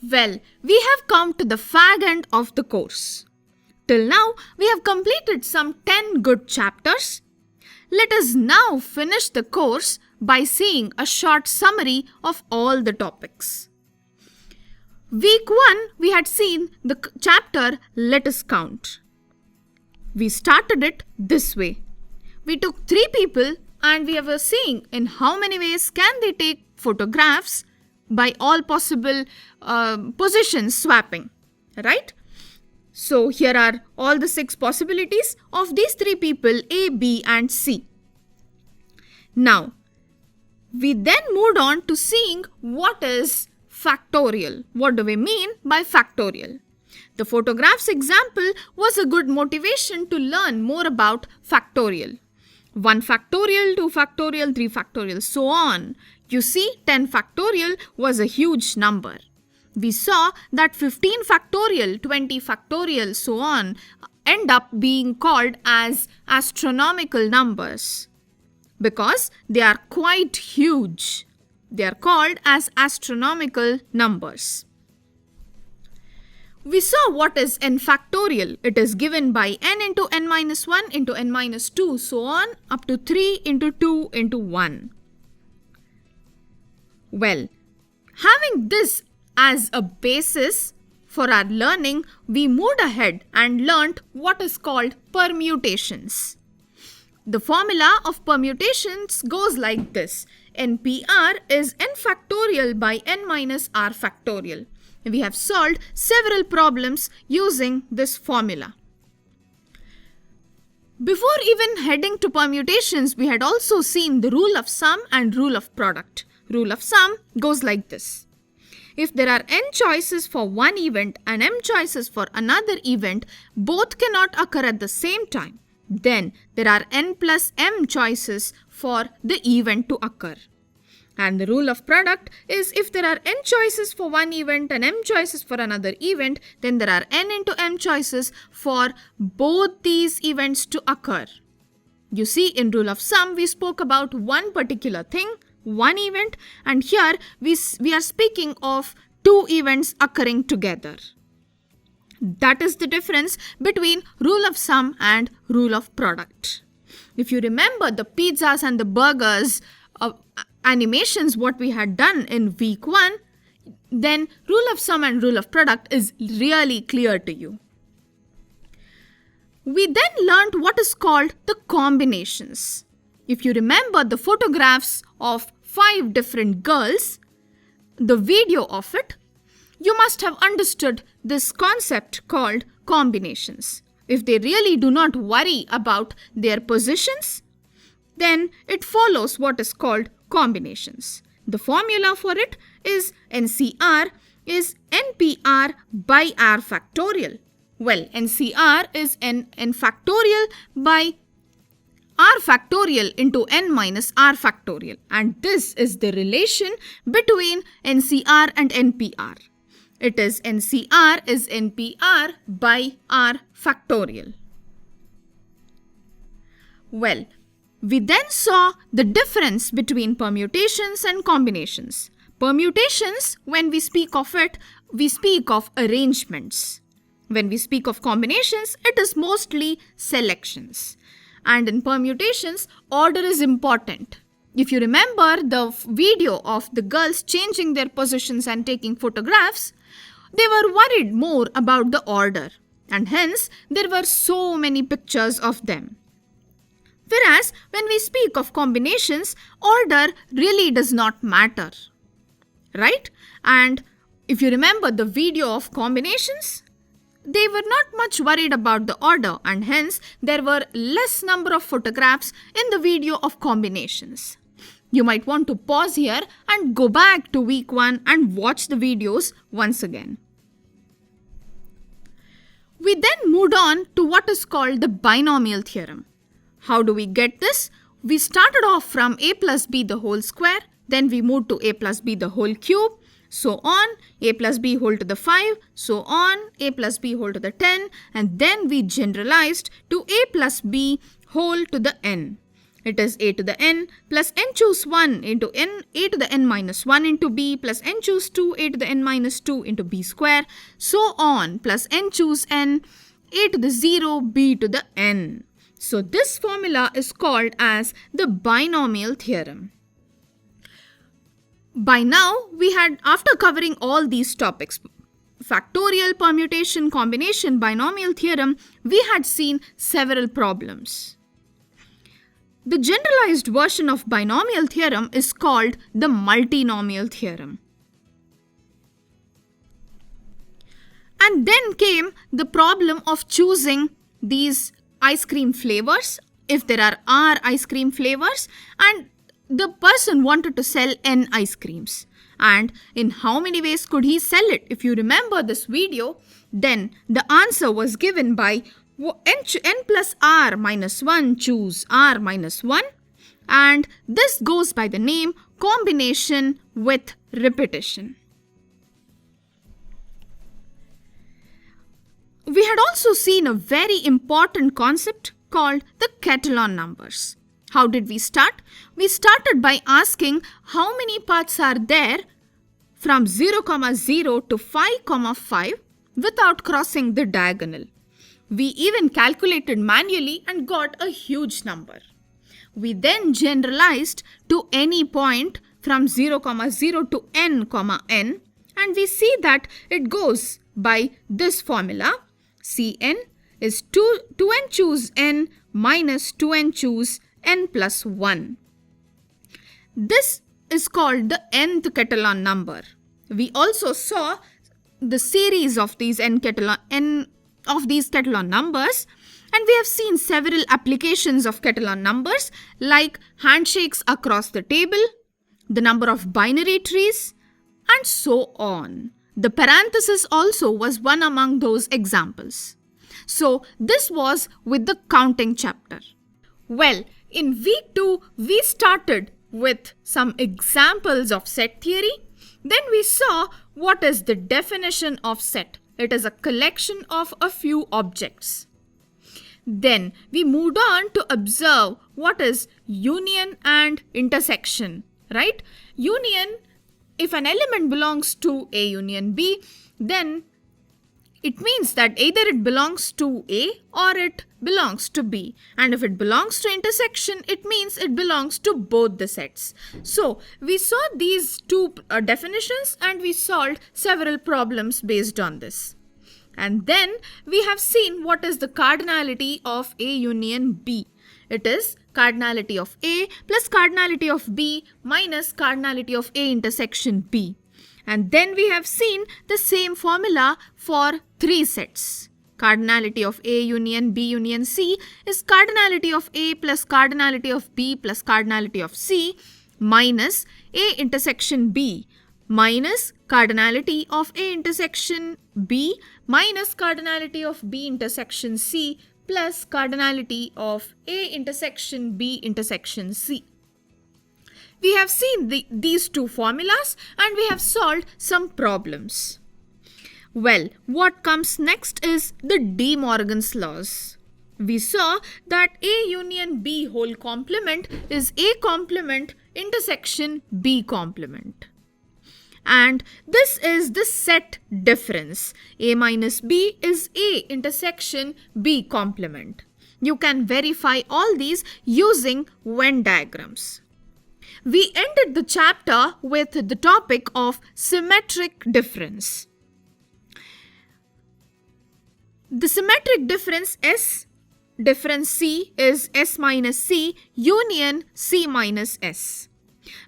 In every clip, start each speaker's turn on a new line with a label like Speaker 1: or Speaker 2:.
Speaker 1: Well, we have come to the fag end of the course. Till now, we have completed some 10 good chapters. Let us now finish the course by seeing a short summary of all the topics. Week 1, we had seen the chapter Let Us Count. We started it this way. We took 3 people and we were seeing in how many ways can they take photographs by all possible positions swapping, right? So here are all the 6 possibilities of these 3 people A, B and C. Now, we then moved on to seeing what is factorial. What do we mean by factorial? The photographs example was a good motivation to learn more about factorial. 1 factorial, 2 factorial, 3 factorial, so on. You see, 10 factorial was a huge number. We saw that 15 factorial, 20 factorial, so on, end up being called as astronomical numbers because they are quite huge. They are called as astronomical numbers. We saw what is n factorial. It is given by n into n minus 1 into n minus 2, so on, up to 3 into 2 into 1. Well, having this as a basis for our learning, we moved ahead and learnt what is called permutations. The formula of permutations goes like this. NPR is n factorial by n minus r factorial. We have solved several problems using this formula. Before even heading to permutations, we had also seen the rule of sum and rule of product. Rule of sum goes like this. If there are n choices for one event and m choices for another event, both cannot occur at the same time. Then there are n plus m choices for the event to occur. And the rule of product is if there are n choices for one event and m choices for another event, then there are n into m choices for both these events to occur. You see, in rule of sum, we spoke about one particular thing, one event, and here we are speaking of 2 events occurring together. That is the difference between rule of sum and rule of product. If you remember the pizzas and the burgers animations what we had done in week 1, then rule of sum and rule of product is really clear to you. We then learned what is called the combinations. If you remember the photographs of 5 different girls, the video of it, you must have understood this concept called combinations. If they really do not worry about their positions, then it follows what is called combinations. The formula for it is NCR is NPR by R factorial. Well, NCR is n factorial by r factorial into n minus r factorial, and this is the relation between NCR and NPR. It is NCR is NPR by r factorial. Well, we then saw the difference between permutations and combinations. Permutations, when we speak of it, we speak of arrangements. When we speak of combinations, it is mostly selections. And in permutations, order is important. If you remember the video of the girls changing their positions and taking photographs, they were worried more about the order, and hence there were so many pictures of them. Whereas when we speak of combinations, order really does not matter, right? And if you remember the video of combinations, they were not much worried about the order, and hence there were less number of photographs in the video of combinations. You might want to pause here and go back to week 1 and watch the videos once again. We then moved on to what is called the binomial theorem. How do we get this? We started off from a plus b the whole square, then we moved to a plus b the whole cube, so on, a plus b whole to the 5, so on, a plus b whole to the 10, and then we generalized to a plus b whole to the n. It is a to the n plus n choose 1 into n, a to the n minus 1 into b plus n choose 2, a to the n minus 2 into b square, so on, plus n choose n, a to the 0, b to the n. So this formula is called as the binomial theorem. By now, we had, after covering all these topics, factorial, permutation, combination, binomial theorem, we had seen several problems. The generalized version of binomial theorem is called the multinomial theorem. And then came the problem of choosing these ice cream flavors, if there are R ice cream flavors, and the person wanted to sell n ice creams. And in how many ways could he sell it? If you remember this video, then the answer was given by n plus r minus 1 choose r minus 1, and this goes by the name combination with repetition. We had also seen a very important concept called the Catalan numbers. How did we start? We started by asking how many parts are there from 0, 0 to 5, 5 without crossing the diagonal. We even calculated manually and got a huge number. We then generalized to any point from 0, 0 to n, n, and we see that it goes by this formula. Cn is 2n choose n minus 2n choose n plus 1. This is called the nth Catalan number. We also saw the series of these Catalan numbers, and we have seen several applications of Catalan numbers like handshakes across the table, the number of binary trees, and so on. The parenthesis also was one among those examples. So this was with the counting chapter. Well, in week 2, we started with some examples of set theory. Then we saw what is the definition of set. It is a collection of a few objects. Then we moved on to observe what is union and intersection, right? Union, if an element belongs to A union B, then it means that either it belongs to A or it belongs to B. And if it belongs to intersection, it means it belongs to both the sets. So we saw these two definitions and we solved several problems based on this. And then we have seen what is the cardinality of A union B. It is cardinality of A plus cardinality of B minus cardinality of A intersection B. And then we have seen the same formula for 3 sets. Cardinality of A union B union C is cardinality of A plus cardinality of B plus cardinality of C minus A intersection B minus cardinality of A intersection B minus cardinality of B intersection C plus cardinality of A intersection B intersection C. We have seen these two formulas and we have solved some problems. Well, what comes next is the De Morgan's laws. We saw that A union B whole complement is A complement intersection B complement. And this is the set difference. A minus B is A intersection B complement. You can verify all these using Venn diagrams. We ended the chapter with the topic of symmetric difference. The symmetric difference S difference C is S minus C union C minus S.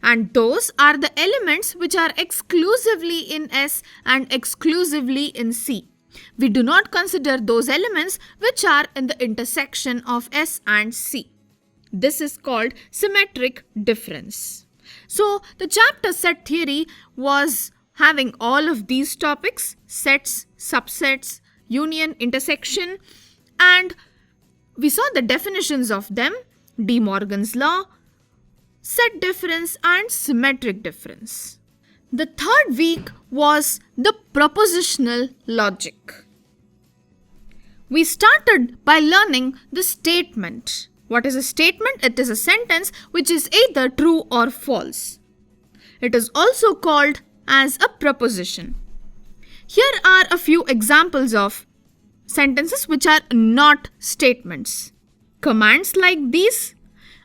Speaker 1: And those are the elements which are exclusively in S and exclusively in C. We do not consider those elements which are in the intersection of S and C. This is called symmetric difference. So the chapter set theory was having all of these topics: sets, subsets, union, intersection, and we saw the definitions of them: De Morgan's law, set difference, and symmetric difference. The third week was the propositional logic. We started by learning the statement. What is a statement? It is a sentence which is either true or false. It is also called as a proposition. Here are a few examples of sentences which are not statements. Commands like these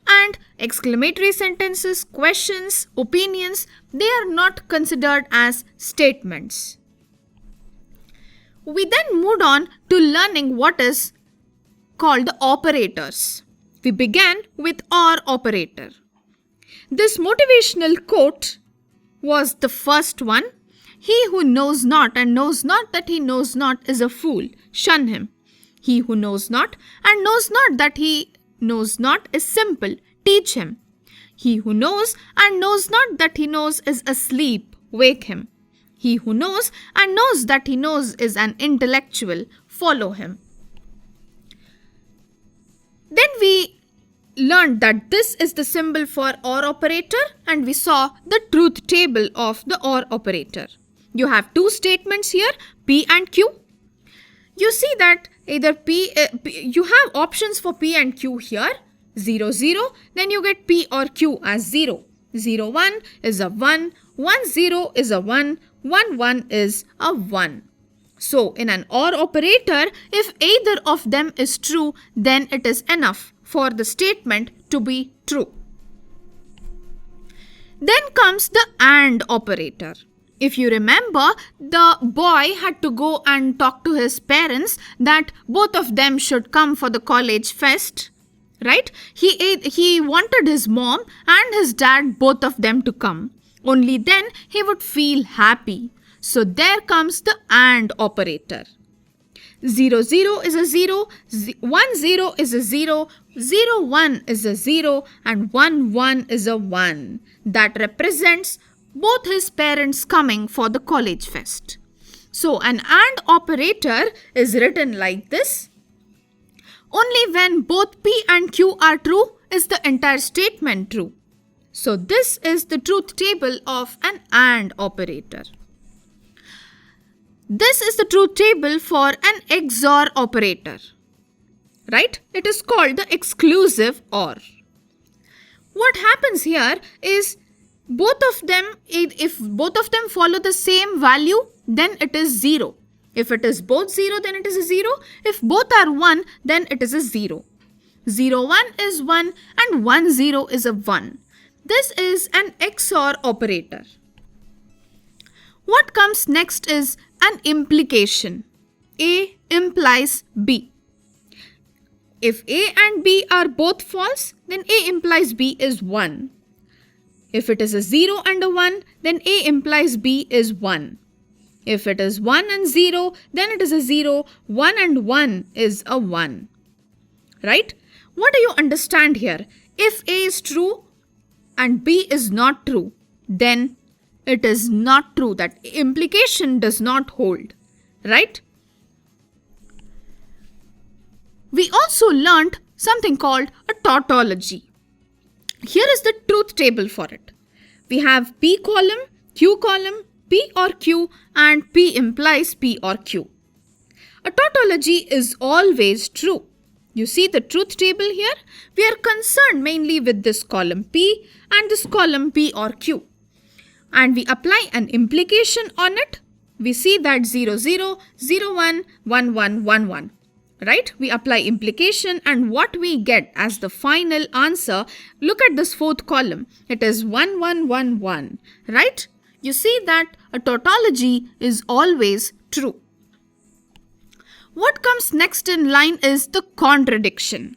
Speaker 1: and exclamatory sentences, questions, opinions, they are not considered as statements. We then moved on to learning what is called the operators. We began with OR operator. This motivational quote was the first one. He who knows not and knows not that he knows not is a fool. Shun him. He who knows not and knows not that he knows not is simple. Teach him. He who knows and knows not that he knows is asleep. Wake him. He who knows and knows that he knows is an intellectual. Follow him. Then we learned that this is the symbol for OR operator and we saw the truth table of the OR operator. You have two statements here, P and Q. You see that either you have options for P and Q here, 0, 0, then you get P or Q as 0. 0, 1 is a 1, 1, 0 is a 1, 1, 1 is a 1. So, in an OR operator, if either of them is true, then it is enough for the statement to be true. Then comes the AND operator. If you remember, the boy had to go and talk to his parents that both of them should come for the college fest, right? He wanted his mom and his dad, both of them to come. Only then he would feel happy. So there comes the AND operator. 0, 0 is a 0, 1, 0 is a 0, 0, 1 is a 0 and 1, 1 is a 1. That represents both his parents coming for the college fest. So an AND operator is written like this. Only when both P and Q are true is the entire statement true. So this is the truth table of an AND operator. This is the truth table for an XOR operator, right? It is called the exclusive OR. What happens here is both of them, if both of them follow the same value, then it is 0. If it is both 0, then it is a 0. If both are 1, then it is a 0. 0, 1 is 1 and 1, 0 is a 1. This is an XOR operator. What comes next is an implication. A implies B. If A and B are both false, then A implies B is 1. If it is a 0 and a 1, then A implies B is 1. If it is 1 and 0, then it is a 0. 1 and 1 is a 1. Right? What do you understand here? If A is true and B is not true, then it is not true. That implication does not hold. Right? We also learnt something called a tautology. Here is the truth table for it. We have P column, Q column, P or Q, and P implies P or Q. A tautology is always true. You see the truth table here? We are concerned mainly with this column P and this column P or Q. And we apply an implication on it. We see that 0, 0, 0, 1, 1, 1, 1, 1. Right? We apply implication and what we get as the final answer, look at this fourth column. It is 1, 1, 1, 1. Right? You see that a tautology is always true. What comes next in line is the contradiction.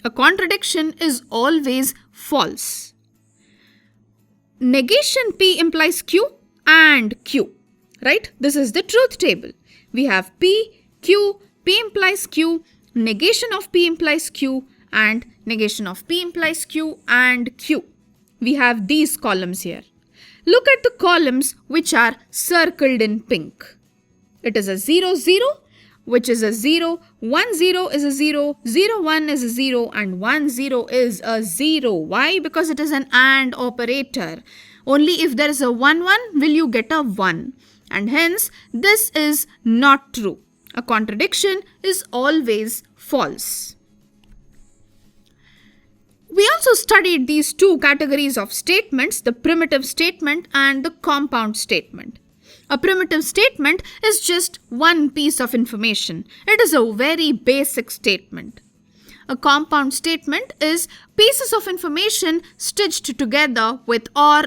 Speaker 1: A contradiction is always false. Negation P implies Q and Q. Right? This is the truth table. We have P, Q, P implies Q, negation of P implies Q, and negation of P implies Q and Q. We have these columns here. Look at the columns which are circled in pink. It is a 0, 0, which is a 0, 1, 0 is a 0, 0, 1 is a 0, and 1, 0 is a 0. Why? Because it is an AND operator. Only if there is a 1, 1 will you get a 1. And hence, this is not true. A contradiction is always false. We also studied these two categories of statements, the primitive statement and the compound statement. A primitive statement is just one piece of information. It is a very basic statement. A compound statement is pieces of information stitched together with or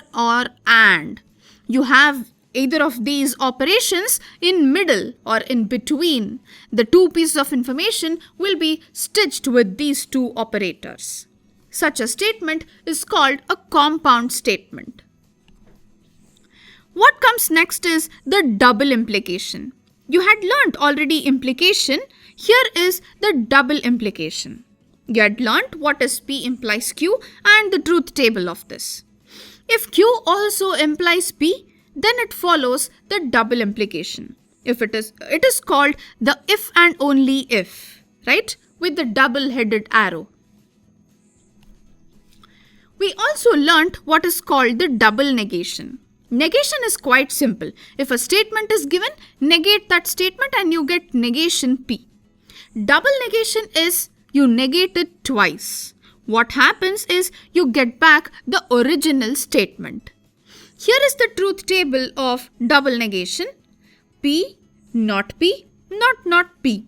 Speaker 1: and. You have either of these operations in middle or in between. The two pieces of information will be stitched with these two operators. Such a statement is called a compound statement. What comes next is the double implication. You had learnt already implication. Here is the double implication. You had learnt what is P implies Q and the truth table of this. If Q also implies P, then it follows the double implication. It is called the if and only if, right? With the double-headed arrow. We also learnt what is called the double negation. Negation is quite simple. If a statement is given, negate that statement and you get negation P. Double negation is you negate it twice. What happens is you get back the original statement. Here is the truth table of double negation. P, not P, not P.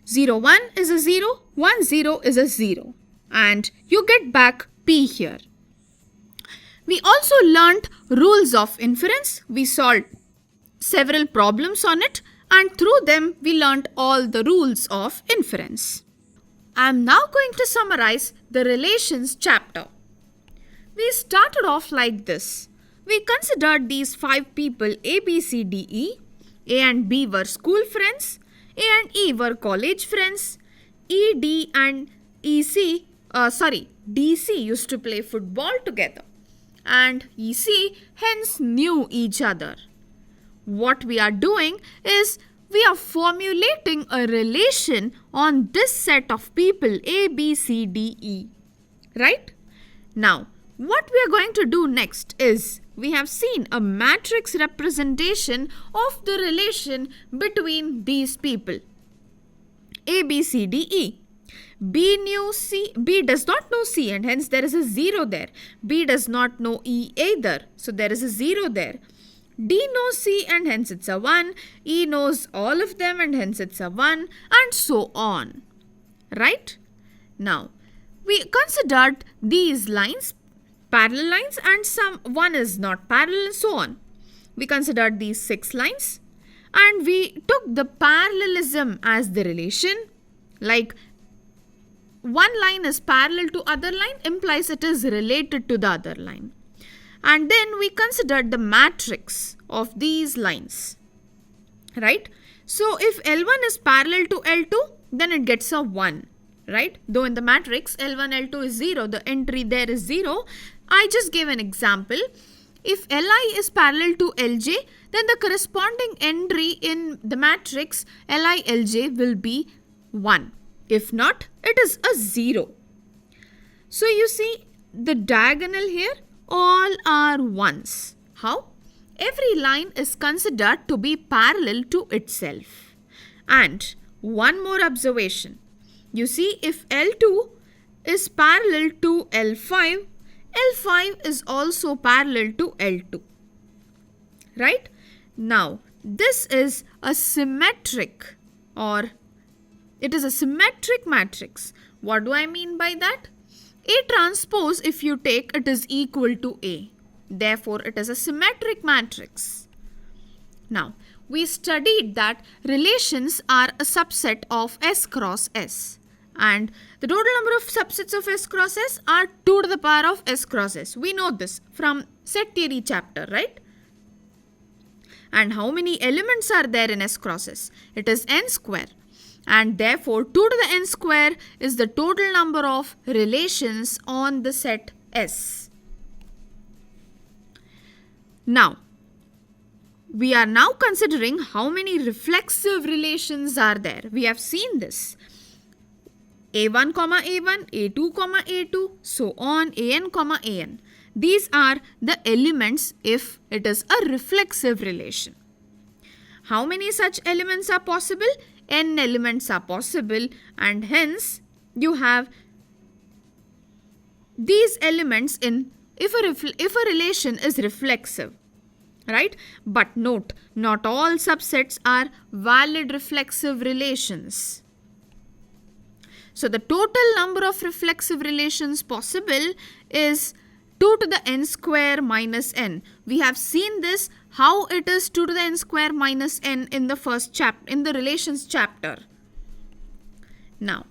Speaker 1: 0, 1 is a 0, 1, 0 is a 0. And you get back P here. We also learnt rules of inference. We solved several problems on it and through them we learnt all the rules of inference. I am now going to summarize the relations chapter. We started off like this. We considered these 5 people A, B, C, D, E. A and B were school friends. A and E were college friends. D and DC used to play football together. And EC hence knew each other. What we are doing is we are formulating a relation on this set of people A, B, C, D, E. Right? Now, what we are going to do next is we have seen a matrix representation of the relation between these people. A, B, C, D, E. B does not know C and hence there is a 0 there. B does not know E either, so there is a 0 there. D knows C and hence it's a 1. E knows all of them and hence it's a 1 and so on. Right? Now, we considered these lines, parallel lines, and some one is not parallel and so on. We considered these 6 lines and we took the parallelism as the relation. Like one line is parallel to other line implies it is related to the other line. And then we considered the matrix of these lines. Right? So if L1 is parallel to L2, then it gets a 1. Right? Though in the matrix L1, L2 is 0, the entry there is 0. I just gave an example. If Li is parallel to Lj, then the corresponding entry in the matrix Li, Lj will be 1. If not, it is a 0. So you see the diagonal here, all are 1s. How? Every line is considered to be parallel to itself. And one more observation. You see, if L2 is parallel to L5, L5 is also parallel to L2. Right? Now, this is a symmetric it is a symmetric matrix. What do I mean by that? A transpose, if you take, it is equal to A. Therefore, it is a symmetric matrix. Now, we studied that relations are a subset of S cross S. And the total number of subsets of S cross S are 2 to the power of S cross S. We know this from set theory chapter, right? And how many elements are there in S cross S? It is n square. And therefore, 2 to the n square is the total number of relations on the set S. Now, we are now considering how many reflexive relations are there. We have seen this. A1, A1, A2, A2, so on, An, An. These are the elements if it is a reflexive relation. How many such elements are possible? N elements are possible and hence you have these elements in if a relation is reflexive, right? But note, not all subsets are valid reflexive relations. So the total number of reflexive relations possible is 2 to the n square minus n. We have seen this, how it is 2 to the n square minus n in the first chapter, in the relations chapter. Now,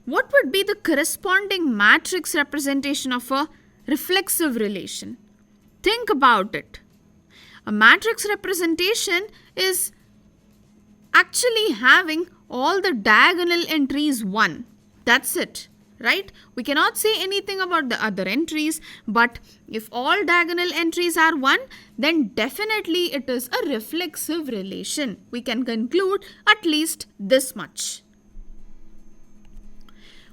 Speaker 1: what would be the corresponding matrix representation of a reflexive relation? Think about it. A matrix representation is actually having all the diagonal entries 1. That's it, right? We cannot say anything about the other entries, but if all diagonal entries are 1, then definitely it is a reflexive relation. We can conclude at least this much.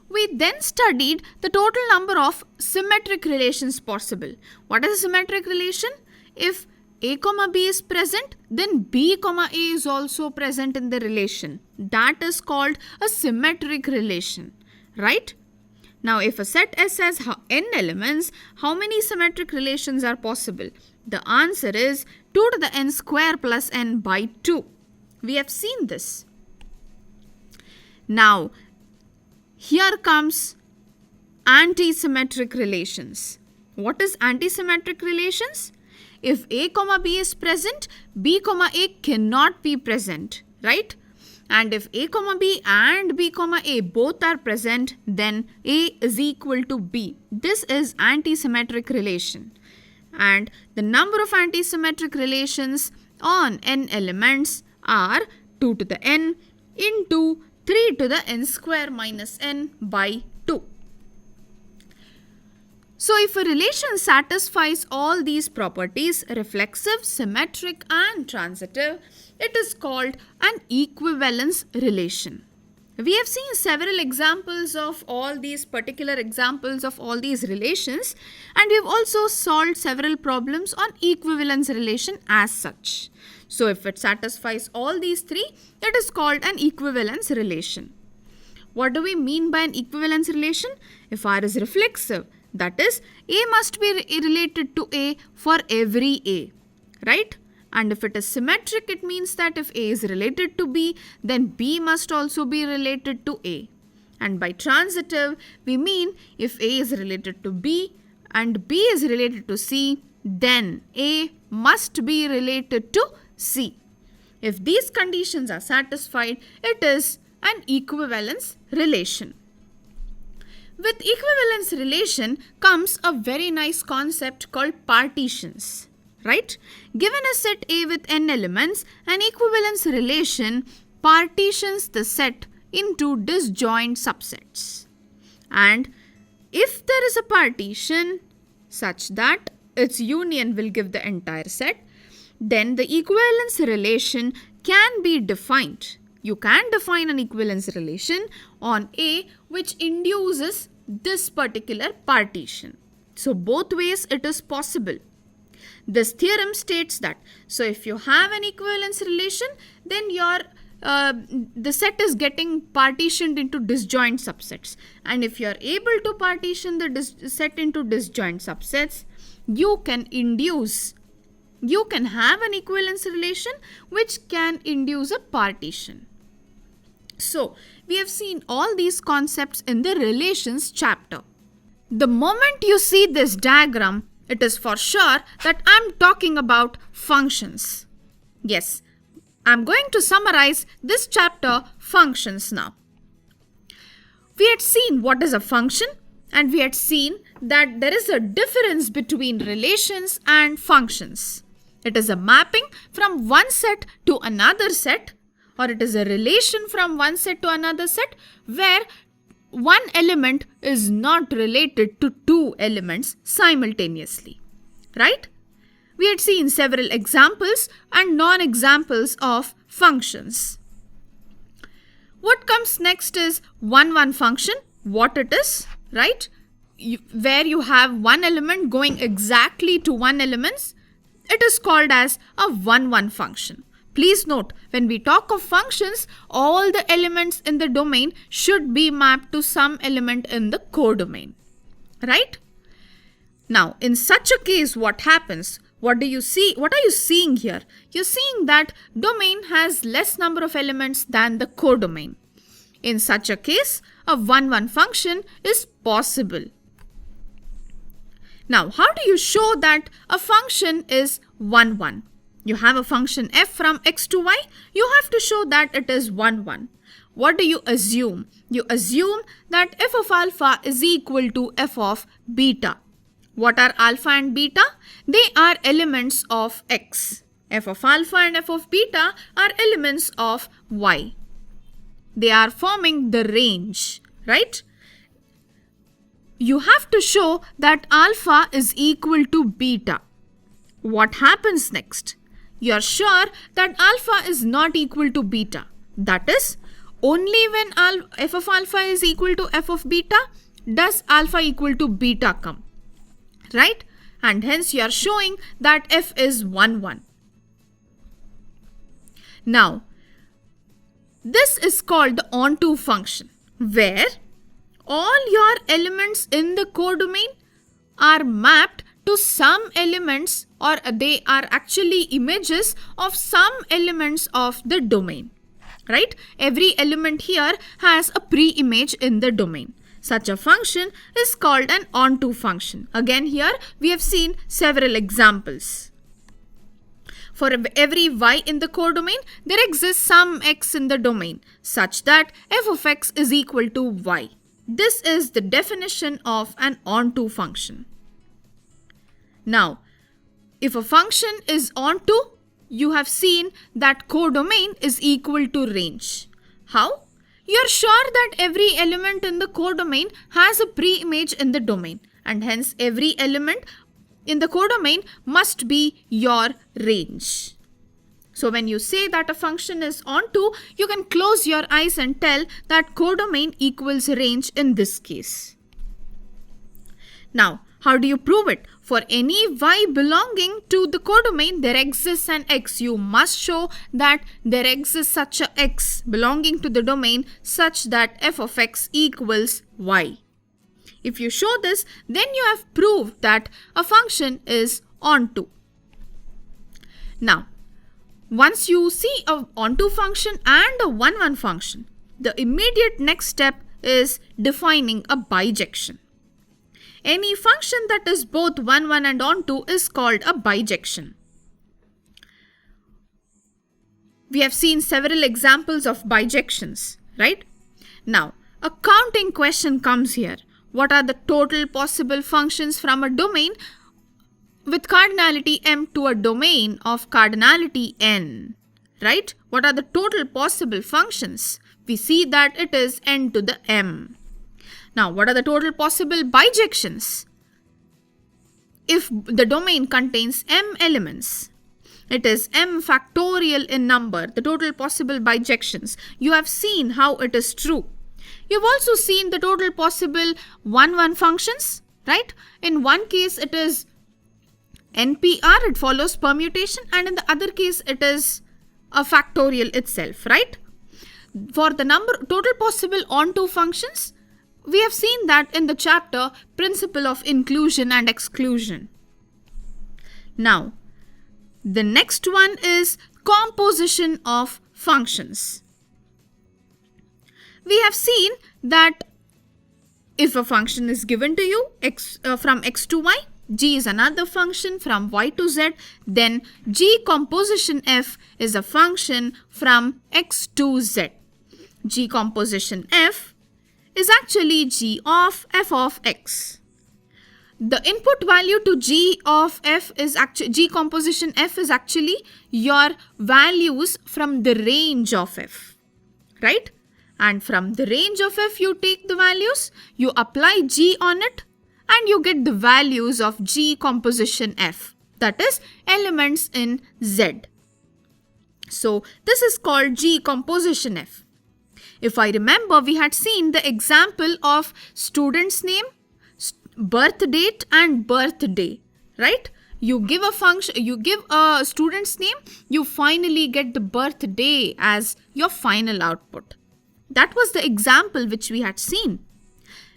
Speaker 1: We then studied the total number of symmetric relations possible. What is a symmetric relation? If a comma b is present, then b comma a is also present in the relation. That is called a symmetric relation, right? Now, if a set S has n elements, how many symmetric relations are possible? The answer is 2 to the n square plus n by 2. We have seen this. Now, here comes antisymmetric relations. What is antisymmetric relations? If a comma b is present, b comma a cannot be present, right? And if a comma b and b comma a both are present, then a is equal to b. This is antisymmetric relation. And the number of antisymmetric relations on n elements are 2 to the n into 3 to the n square minus n by 2. So if a relation satisfies all these properties, reflexive, symmetric and transitive, it is called an equivalence relation. We have seen several examples of all these particular examples of all these relations, and we have also solved several problems on equivalence relation as such. So if it satisfies all these three, it is called an equivalence relation. What do we mean by an equivalence relation? If R is reflexive, that is, A must be related to A for every A, right? And if it is symmetric, it means that if A is related to B, then B must also be related to A. And by transitive, we mean if A is related to B and B is related to C, then A must be related to C. If these conditions are satisfied, it is an equivalence relation. With equivalence relation comes a very nice concept called partitions, right? Given a set A with n elements, an equivalence relation partitions the set into disjoint subsets. And if there is a partition such that its union will give the entire set, then the equivalence relation can be defined. You can define an equivalence relation on A which induces this particular partition. So both ways it is possible. This theorem states that, so if you have an equivalence relation, then the set is getting partitioned into disjoint subsets. And if you are able to partition the set into disjoint subsets, you can have an equivalence relation which can induce a partition. So, we have seen all these concepts in the relations chapter. The moment you see this diagram, it is for sure that I am talking about functions. Yes, I am going to summarize this chapter, functions, now. We had seen what is a function, and we had seen that there is a difference between relations and functions. It is a mapping from one set to another set, or it is a relation from one set to another set where one element is not related to two elements simultaneously, right? We had seen several examples and non-examples of functions. What comes next is one-one function, what it is, right? Where you have one element going exactly to one element, it is called as a one-one function. Please note, when we talk of functions, all the elements in the domain should be mapped to some element in the codomain, right? Now, in such a case, what happens? What do you see? What are you seeing here? You're seeing that domain has less number of elements than the codomain. In such a case, a 1-1 function is possible. Now, how do you show that a function is 1-1? You have a function f from x to y. You have to show that it is 1-1. What do you assume? You assume that f of alpha is equal to f of beta. What are alpha and beta? They are elements of x. F of alpha and f of beta are elements of y. They are forming the range, right? You have to show that alpha is equal to beta. What happens next? You are sure that alpha is not equal to beta. That is, only when f of alpha is equal to f of beta does alpha equal to beta come. Right? And hence you are showing that f is 1-1. Now, this is called the onto function, where all your elements in the codomain are mapped to some elements, or they are actually images of some elements of the domain. Right? Every element here has a pre-image in the domain. Such a function is called an onto function. Again, here we have seen several examples. For every y in the codomain, there exists some x in the domain such that f of x is equal to y. This is the definition of an onto function. Now, if a function is onto, you have seen that codomain is equal to range. How? You are sure that every element in the codomain has a pre-image in the domain, and hence every element in the codomain must be your range. So when you say that a function is onto, you can close your eyes and tell that codomain equals range in this case. Now, how do you prove it? For any y belonging to the codomain, there exists an x. You must show that there exists such a x belonging to the domain such that f of x equals y. If you show this, then you have proved that a function is onto. Now, once you see a onto function and a 1-1 function, the immediate next step is defining a bijection. Any function that is both 1-1 and onto is called a bijection. We have seen several examples of bijections, right? Now, a counting question comes here. What are the total possible functions from a domain with cardinality m to a domain of cardinality n, right? What are the total possible functions? We see that it is n to the m. Now, what are the total possible bijections? If the domain contains m elements, it is m factorial in number, the total possible bijections. You have seen how it is true. You've also seen the total possible 1-1 functions, right? In one case, it is NPR, it follows permutation, and in the other case, it is a factorial itself, right? For the total possible onto functions, we have seen that in the chapter Principle of Inclusion and Exclusion. Now, the next one is composition of functions. We have seen that if a function is given to you from x to y, g is another function from y to z, then g composition f is a function from x to z. G composition f is actually g of f of x. The input value to g of f is actually g composition f is actually your values from the range of f, right? And from the range of f you take the values, you apply g on it, and you get the values of g composition f, that is elements in z. So this is called g composition f. If I remember, we had seen the example of student's name, birth date and birthday, right? You give a function, you give a student's name, you finally get the birthday as your final output. That was the example which we had seen.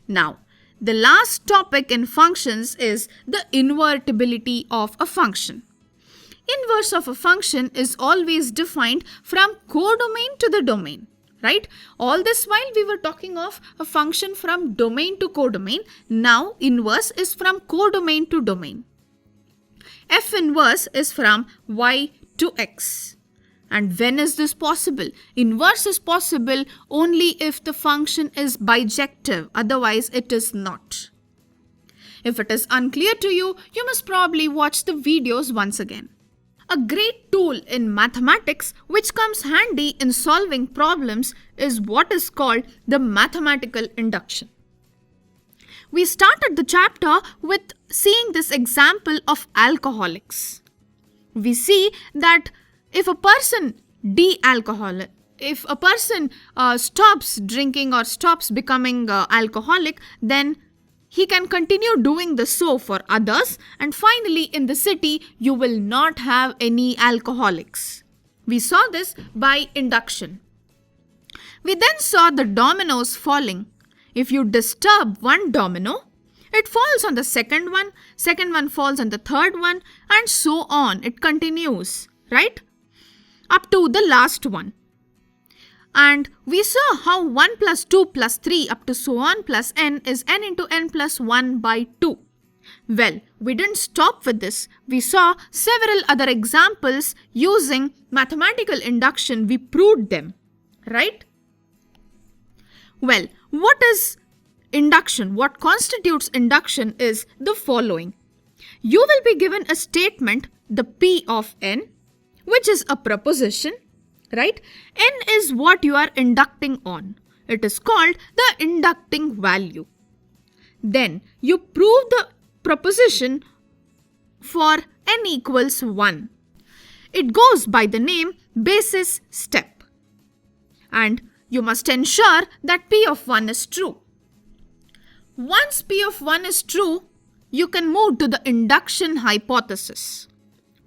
Speaker 1: Now, The last topic in functions is the invertibility of a function. Inverse of a function is always defined from codomain to the domain, right? All this while we were talking of a function from domain to codomain. Now inverse is from codomain to domain. F inverse is from y to x. And when is this possible? Inverse is possible only if the function is bijective, otherwise it is not. If it is unclear to you, you must probably watch the videos once again. A great tool in mathematics which comes handy in solving problems is what is called the mathematical induction. We started the chapter with seeing this example of alcoholics. We see that if a person stops drinking or stops becoming alcoholic, then he can continue doing the so for others, and finally in the city you will not have any alcoholics. We saw this by induction. We then saw the dominoes falling. If you disturb one domino, it falls on the second one falls on the third one, and so on. It continues, right? Up to the last one. And we saw how 1 plus 2 plus 3 up to so on plus n is n into n plus 1 by 2. Well, we didn't stop with this. We saw several other examples using mathematical induction. We proved them, right? Well, what is induction? What constitutes induction is the following. You will be given a statement, the P of n, which is a proposition, right? N is what you are inducting on. It is called the inducting value. Then you prove the proposition for n equals 1. It goes by the name basis step. And you must ensure that P of 1 is true. Once P of 1 is true, you can move to the induction hypothesis.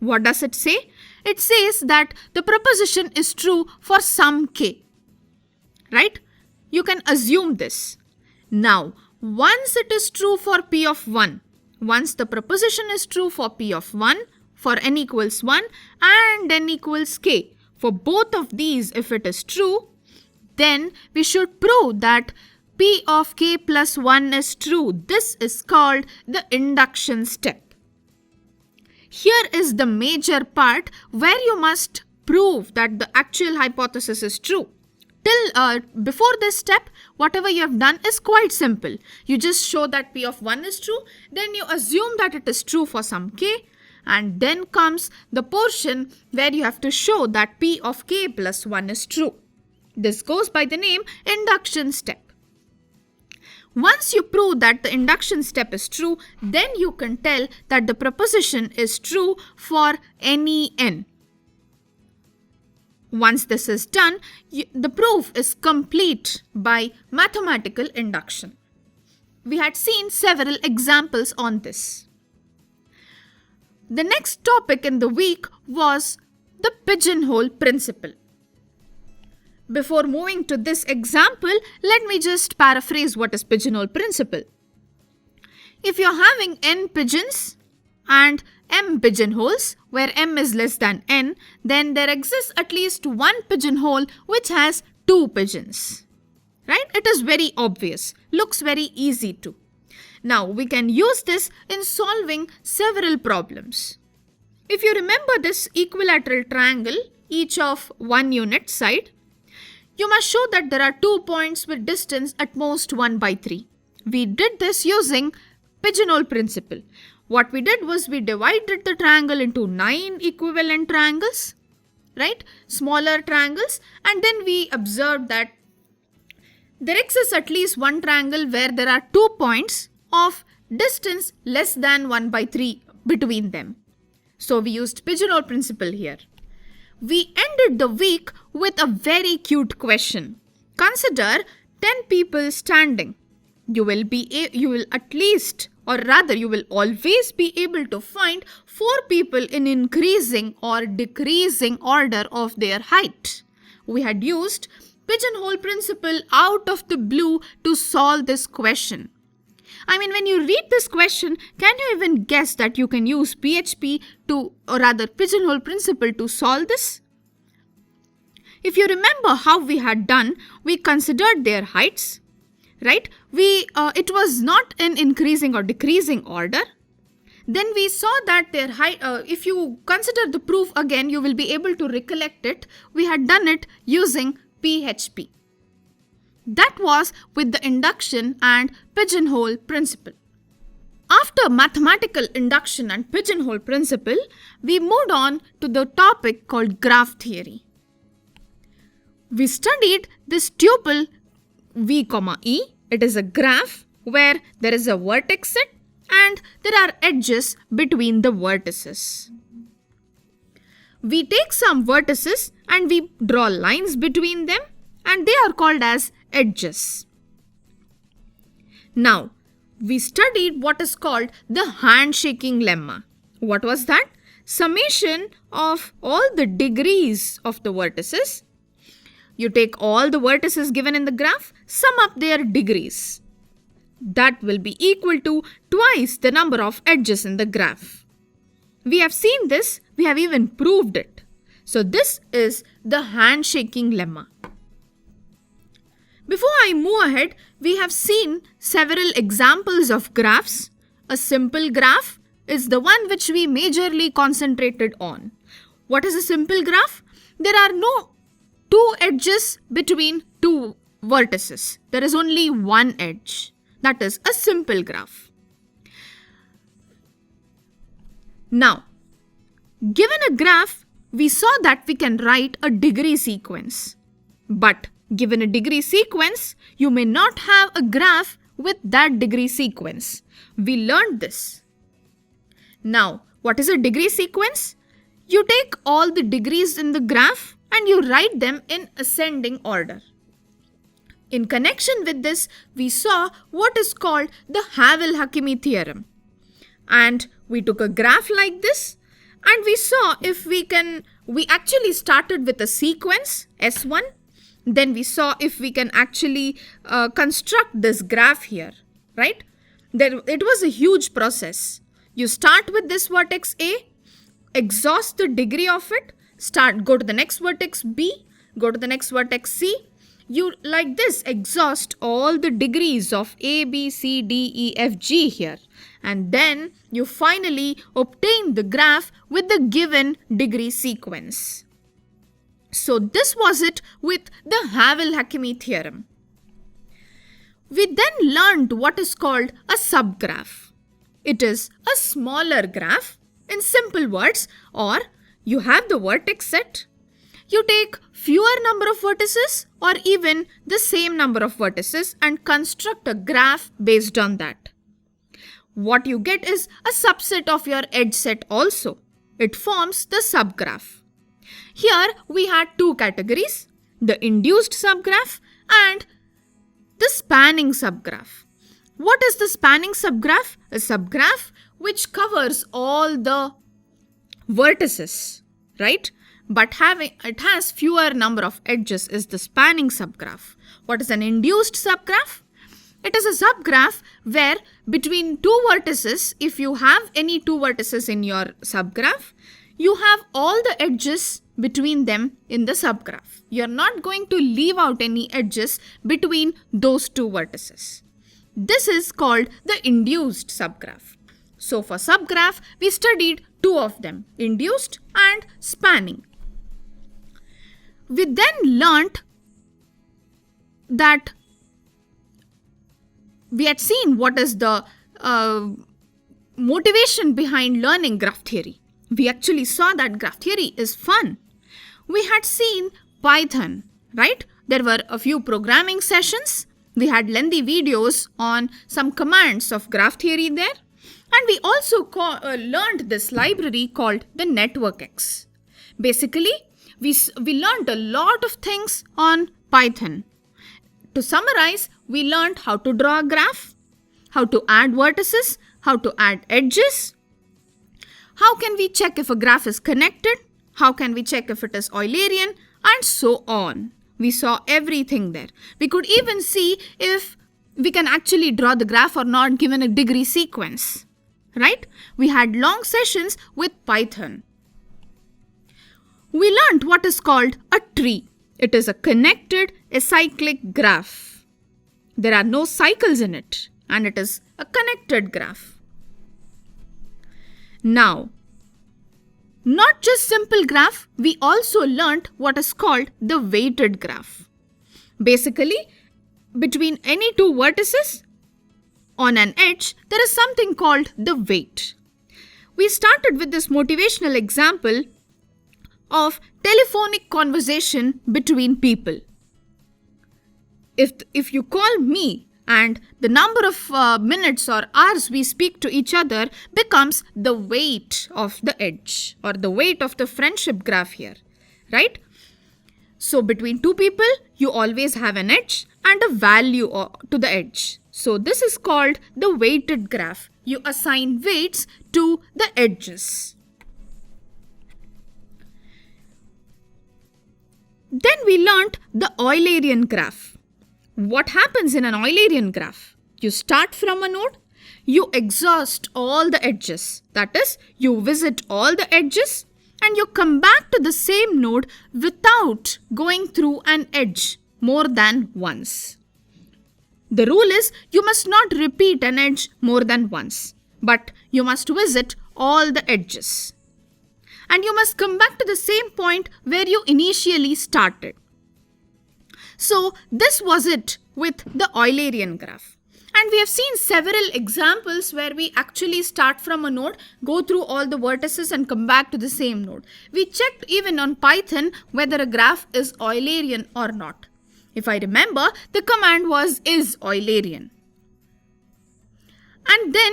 Speaker 1: What does it say? It says that the proposition is true for some k, right? You can assume this. Now, once it is true for P of 1, once the proposition is true for P of 1, for n equals 1 and n equals k, for both of these if it is true, then we should prove that P of k plus 1 is true. This is called the induction step. Here is the major part where you must prove that the actual hypothesis is true. Before this step, whatever you have done is quite simple. You just show that P of 1 is true, then you assume that it is true for some k, and then comes the portion where you have to show that P of k plus 1 is true. This goes by the name induction step. Once you prove that the induction step is true, then you can tell that the proposition is true for any n. Once this is done, the proof is complete by mathematical induction. We had seen several examples on this. The next topic in the week was the pigeonhole principle. Before moving to this example, let me just paraphrase what is pigeonhole principle. If you're having n pigeons and m pigeonholes, where m is less than n, then there exists at least one pigeonhole which has 2 pigeons. Right? It is very obvious. Looks very easy too. Now, we can use this in solving several problems. If you remember this equilateral triangle, each of 1 unit side, you must show that there are 2 points with distance at most 1 by 3. We did this using pigeonhole principle. What we did was we divided the triangle into 9 equivalent triangles, right? Smaller triangles, and then we observed that there exists at least one triangle where there are 2 points of distance less than 1 by 3 between them. So we used pigeonhole principle here. We ended the week with a very cute question. Consider 10 people standing. You will always be able to find 4 people in increasing or decreasing order of their height. We had used pigeonhole principle out of the blue to solve this question. I mean, when you read this question, can you even guess that you can use PHP or rather pigeonhole principle to solve this? If you remember how we had done, we considered their heights, right? It was not in increasing or decreasing order. Then we saw that their height, if you consider the proof again, you will be able to recollect it. We had done it using PHP. That was with the induction and pigeonhole principle. After mathematical induction and pigeonhole principle, we moved on to the topic called graph theory. We studied this tuple V, E. It is a graph where there is a vertex set and there are edges between the vertices. We take some vertices and we draw lines between them, and they are called as edges. Now, we studied what is called the handshaking lemma. What was that? Summation of all the degrees of the vertices. You take all the vertices given in the graph, sum up their degrees. That will be equal to twice the number of edges in the graph. We have seen this, we have even proved it. So this is the handshaking lemma. Before I move ahead, we have seen several examples of graphs. A simple graph is the one which we majorly concentrated on. What is a simple graph? There are no two edges between two vertices. There is only one edge. That is a simple graph. Now, given a graph, we saw that we can write a degree sequence. But given a degree sequence, you may not have a graph with that degree sequence. We learned this. Now, what is a degree sequence? You take all the degrees in the graph and you write them in ascending order. In connection with this, we saw what is called the Havel-Hakimi theorem. And we took a graph like this and we saw if we actually started with a sequence, S1. Then we saw if we can actually construct this graph here, right? It was a huge process. You start with this vertex A, exhaust the degree of it, go to the next vertex B, go to the next vertex C. You like this exhaust all the degrees of A, B, C, D, E, F, G here. And then you finally obtain the graph with the given degree sequence. So this was it with the Havel-Hakimi theorem. We then learned what is called a subgraph. It is a smaller graph, in simple words, or you have the vertex set. You take fewer number of vertices or even the same number of vertices and construct a graph based on that. What you get is a subset of your edge set also. It forms the subgraph. Here we had two categories, the induced subgraph and the spanning subgraph. What is the spanning subgraph? A subgraph which covers all the vertices, right? But it has fewer number of edges is the spanning subgraph. What is an induced subgraph? It is a subgraph where between two vertices, if you have any two vertices in your subgraph, you have all the edges between them in the subgraph. You are not going to leave out any edges between those two vertices. This is called the induced subgraph. So for subgraph, we studied two of them, induced and spanning. We then learnt that we had seen what is the motivation behind learning graph theory. We actually saw that graph theory is fun. We had seen Python, right? There were a few programming sessions. We had lengthy videos on some commands of graph theory there. And we also learned this library called the NetworkX. Basically, we learned a lot of things on Python. To summarize, we learned how to draw a graph, how to add vertices, how to add edges, how can we check if a graph is connected, how can we check if it is Eulerian, and so on. We saw everything there. We could even see if we can actually draw the graph or not given a degree sequence, right? We had long sessions with Python. We learnt what is called a tree. It is a connected acyclic graph. There are no cycles in it, and it is a connected graph. Now, not just simple graph, we also learnt what is called the weighted graph. Basically, between any two vertices on an edge, there is something called the weight. We started with this motivational example of telephonic conversation between people. If you call me and the number of minutes or hours we speak to each other becomes the weight of the edge or the weight of the friendship graph here, right? So between two people, you always have an edge and a value to the edge. So this is called the weighted graph. You assign weights to the edges. Then we learnt the Eulerian graph. What happens in an Eulerian graph? You start from a node, you exhaust all the edges. That is, you visit all the edges and you come back to the same node without going through an edge more than once. The rule is you must not repeat an edge more than once, but you must visit all the edges. And you must come back to the same point where you initially started. So this was it with the Eulerian graph. And we have seen several examples where we actually start from a node, go through all the vertices and come back to the same node. We checked even on Python whether a graph is Eulerian or not. If I remember, the command was is Eulerian. And then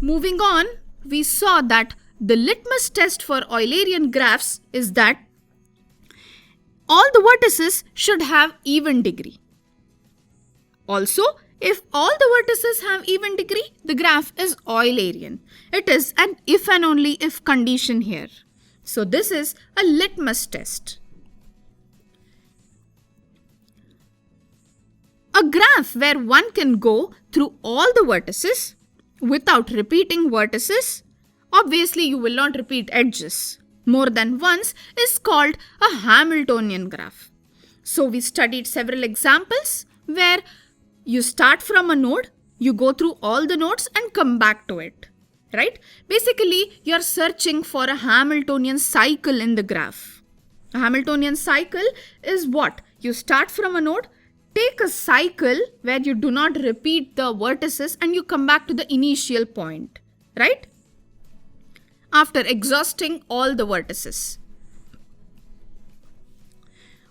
Speaker 1: moving on, we saw that the litmus test for Eulerian graphs is that all the vertices should have even degree. Also, if all the vertices have even degree, the graph is Eulerian. It is an if and only if condition here. So this is a litmus test. A graph where one can go through all the vertices without repeating vertices, obviously you will not repeat edges more than once, is called a Hamiltonian graph. So we studied several examples where you start from a node, you go through all the nodes and come back to it, right? Basically, you are searching for a Hamiltonian cycle in the graph. A Hamiltonian cycle is what? You start from a node, take a cycle where you do not repeat the vertices and you come back to the initial point, right? After exhausting all the vertices.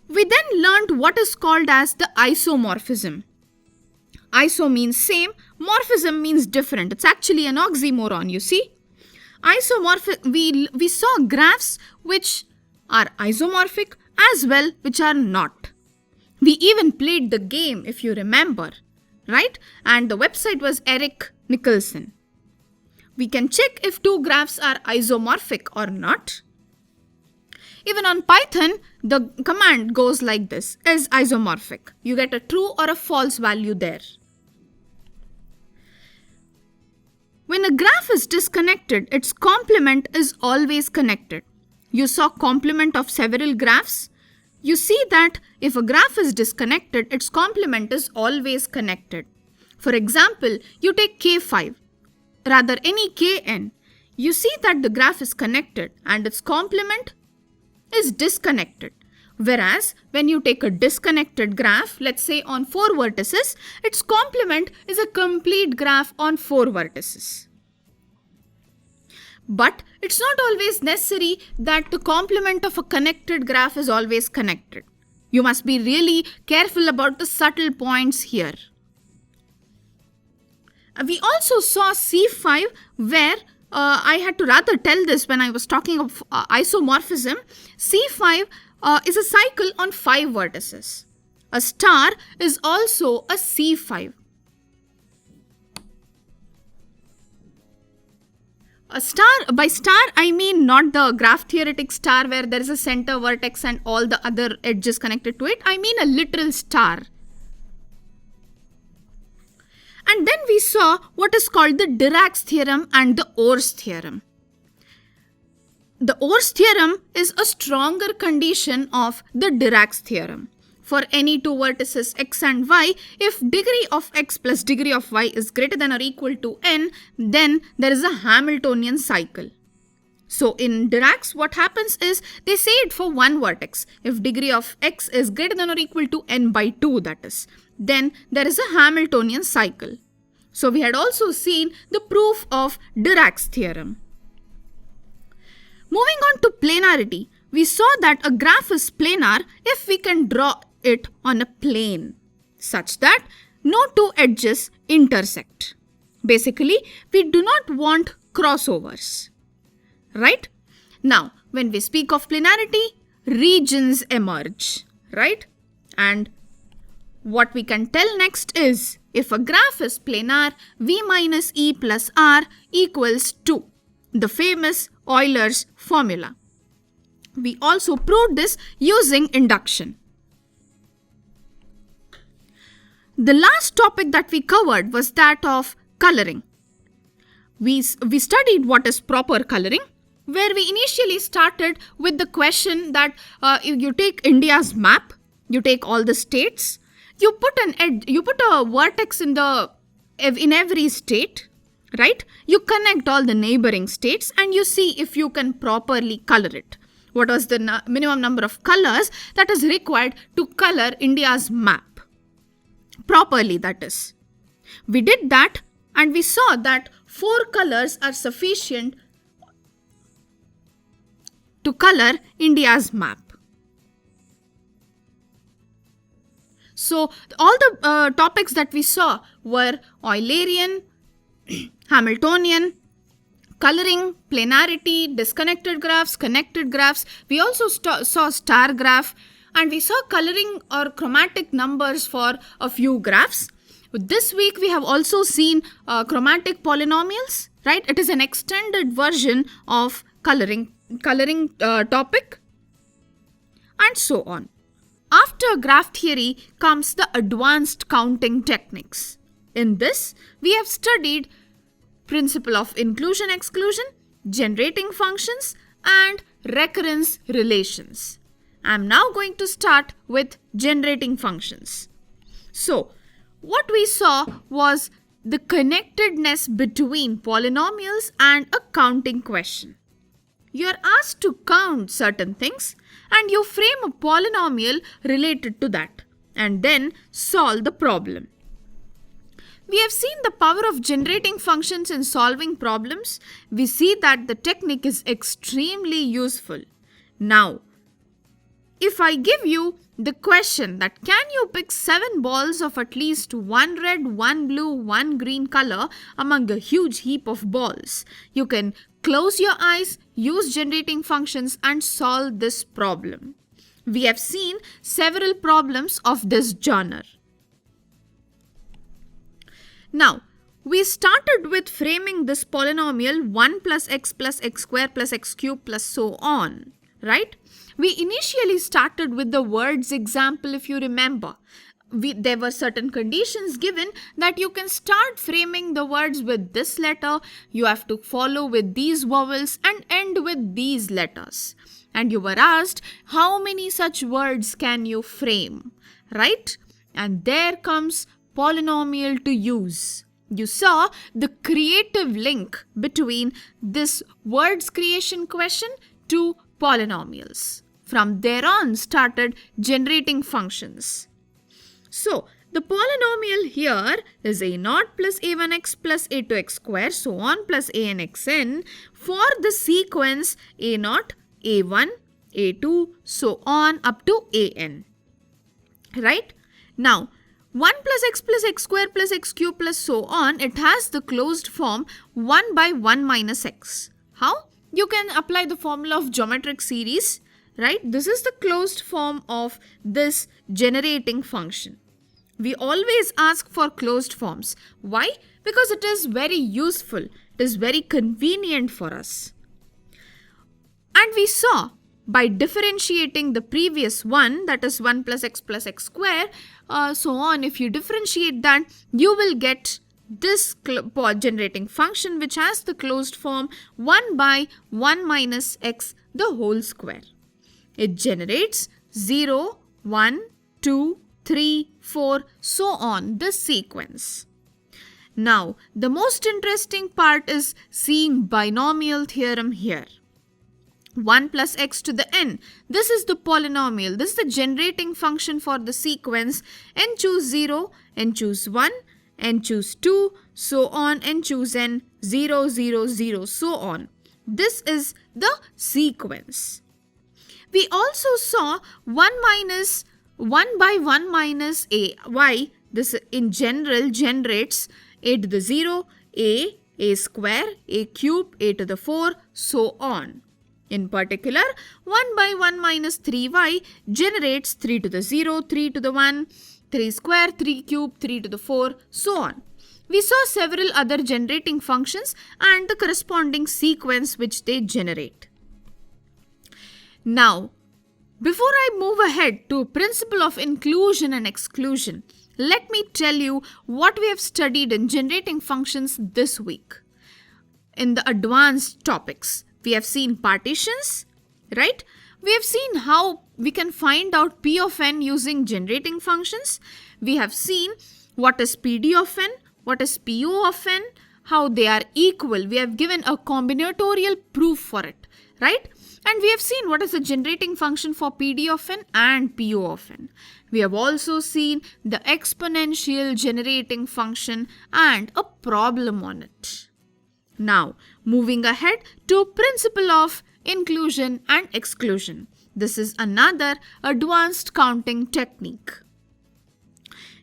Speaker 1: We then learned what is called as the isomorphism. Iso means same, morphism means different. It's actually an oxymoron, you see. We saw graphs which are isomorphic as well which are not. We even played the game, if you remember, right? And the website was Eric Nicholson. We can check if two graphs are isomorphic or not. Even on Python, the command goes like this, is isomorphic. You get a true or a false value there. When a graph is disconnected, its complement is always connected. You saw complement of several graphs. You see that if a graph is disconnected, its complement is always connected. For example, you take K5. Rather any Kn, you see that the graph is connected and its complement is disconnected. Whereas when you take a disconnected graph, let's say on 4 vertices, its complement is a complete graph on 4 vertices. But it's not always necessary that the complement of a connected graph is always connected. You must be really careful about the subtle points here. We also saw C5 where I had to rather tell this when I was talking of isomorphism. C5 is a cycle on 5 vertices. A star is also a C5. A star, by star I mean not the graph theoretic star where there is a center vertex and all the other edges connected to it. I mean a literal star. And then we saw what is called the Dirac's theorem and the Orr's theorem. The Orr's theorem is a stronger condition of the Dirac's theorem. For any two vertices x and y, if degree of x plus degree of y is greater than or equal to n, then there is a Hamiltonian cycle. So in Dirac's, what happens is they say it for one vertex. If degree of x is greater than or equal to n by 2, that is, then there is a Hamiltonian cycle. So we had also seen the proof of Dirac's theorem. Moving on to planarity, we saw that a graph is planar if we can draw it on a plane such that no two edges intersect. Basically, we do not want crossovers. Right? Now, when we speak of planarity, regions emerge. Right? And what we can tell next is, if a graph is planar, V minus E plus R equals 2. The famous Euler's formula. We also proved this using induction. The last topic that we covered was that of coloring. We studied what is proper coloring, where we initially started with the question that you take India's map, you take all the states, you put a vertex in every state, right? You connect all the neighboring states and you see if you can properly color it. What was the minimum number of colors that is required to color India's map? Properly, that is. We did that and we saw that 4 colors are sufficient to color India's map. So all the topics that we saw were Eulerian, Hamiltonian, coloring, planarity, disconnected graphs, connected graphs. We also saw star graph, and we saw coloring or chromatic numbers for a few graphs. This week we have also seen chromatic polynomials, right? It is an extended version of coloring topic, and so on. After graph theory comes the advanced counting techniques. In this, we have studied principle of inclusion-exclusion, generating functions, and recurrence relations. I am now going to start with generating functions. So, what we saw was the connectedness between polynomials and a counting question. You are asked to count certain things and you frame a polynomial related to that and then solve the problem. We have seen the power of generating functions in solving problems. We see that the technique is extremely useful. Now, if I give you the question that can you pick 7 balls of at least 1 red, 1 blue, 1 green color among a huge heap of balls, you can close your eyes, use generating functions and solve this problem. We have seen several problems of this genre. Now, we started with framing this polynomial 1 plus x square plus x cube plus so on, right? We initially started with the words example, if you remember. There were certain conditions given that you can start framing the words with this letter, you have to follow with these vowels and end with these letters. And you were asked, how many such words can you frame, right? And there comes polynomial to use. You saw the creative link between this words creation question to polynomials. From there on started generating functions. So, the polynomial here is a0 plus a1x plus a2x square so on plus anxn for the sequence a0, a1, a2 so on up to an. Right? Now, 1 plus x square plus x cube plus so on, it has the closed form 1 by 1 minus x. How? You can apply the formula of geometric series, right? This is the closed form of this generating function. We always ask for closed forms. Why? Because it is very useful. It is very convenient for us. And we saw by differentiating the previous one, that is 1 plus x square, so on, if you differentiate that, you will get this generating function which has the closed form 1 by 1 minus x the whole square. It generates 0, 1, 2, 3, 4, so on, this sequence. Now, the most interesting part is seeing binomial theorem here. 1 plus x to the n. This is the polynomial. This is the generating function for the sequence. N choose 0, n choose 1, n choose 2, so on, n choose n, 0, 0, 0, so on. This is the sequence. We also saw 1 by 1 minus a y. This in general generates a to the 0, a square, a cube, a to the 4, so on. In particular, 1 by 1 minus 3y generates 3 to the 0, 3 to the 1, 3 square, 3 cube, 3 to the 4, so on. We saw several other generating functions and the corresponding sequence which they generate. Now, before I move ahead to principle of inclusion and exclusion, let me tell you what we have studied in generating functions this week. In the advanced topics, we have seen partitions, right? We have seen how we can find out P of n using generating functions. We have seen what is PD of n, what is PO of n, how they are equal. We have given a combinatorial proof for it, right? And we have seen what is the generating function for PD of n and PO of n. We have also seen the exponential generating function and a problem on it. Now, moving ahead to principle of inclusion and exclusion. This is another advanced counting technique.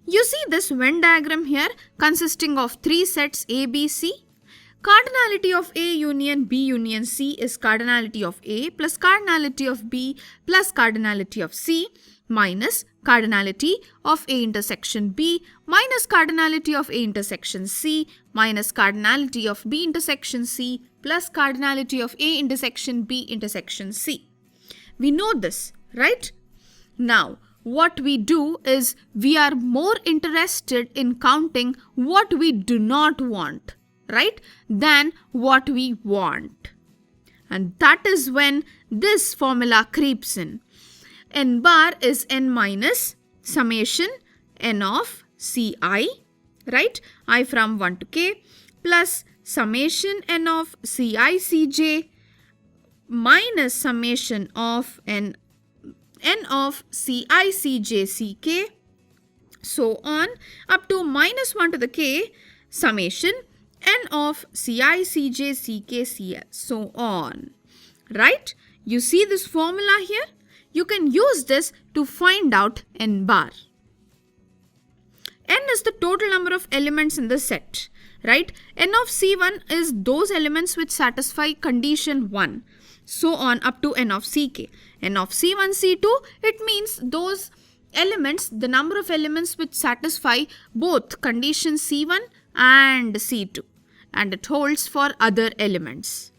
Speaker 1: You see this Venn diagram here consisting of 3 sets A, B, C. Cardinality of A union B union C is cardinality of A plus cardinality of B plus cardinality of C minus cardinality of A intersection B minus cardinality of A intersection C minus cardinality of B intersection C plus cardinality of A intersection B intersection C. We know this, right? Now, what we do is we are more interested in counting what we do not want, right, than what we want. And that is when this formula creeps in. N bar is n minus summation n of Ci, right, I from 1 to k, plus summation n of Ci Cj minus summation of n of Ci Cj Ck, so on, up to minus 1 to the k summation n of Ci Cj Ck Cs, so on, right? You see this formula here? You can use this to find out n bar. N is the total number of elements in the set, right? N of C1 is those elements which satisfy condition 1, so on up to n of Ck. N of C1, C2, it means those elements, the number of elements which satisfy both condition C1 and C2, and it holds for other elements.